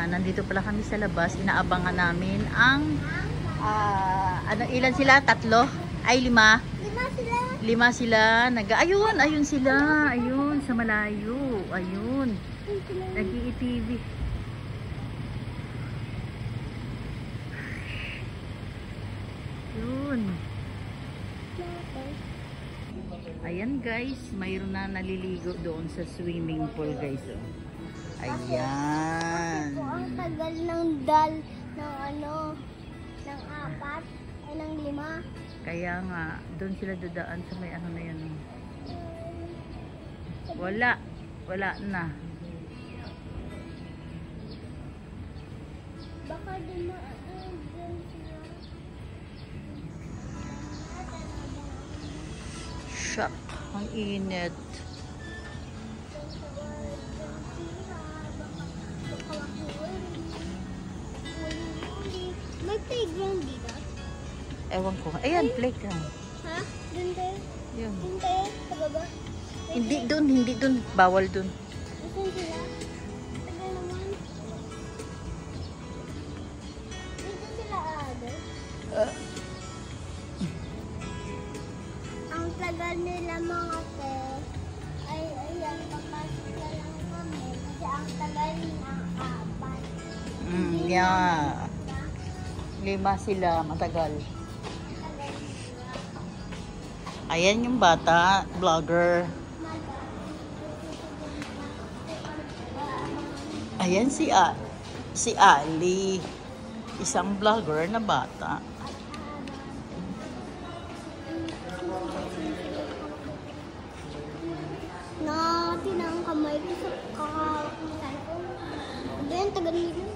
nandito pala kami sa labas. Inaabangan namin ang ilan sila? 3? Ay, 5? 5 sila. 5 sila. Ayun sila. Ayun, sa malayo. Ayun. Nag-i-TV. Yun. Ayan guys, mayroon na naliligo doon sa swimming pool guys. Oh. Ayan. Ang tagal ng ng 4 ay ng 5. Kaya nga, doon sila dadaan sa may ano na yan. Wala na. Baka dumaan dyan sila. Shock, ang init. May playground dito? Ewan ko. Ayan, playground. Ha? Doon tayo? Yun. Doon tayo? Sa baba? Hindi doon. Bawal doon. Saan sila? Tagal naman. Dito sila aaday? Ang tagal nila mga te. Ay, ayan, papasok na lang kami. Kasi ang tagal ng 4. Yeah. 5 sila, matagal. Ayan yung bata, vlogger. Ayan si Ali, isang vlogger na bata. Natin ang kamay ko sa kakawak ng cellphone. Ayan, tagal nila.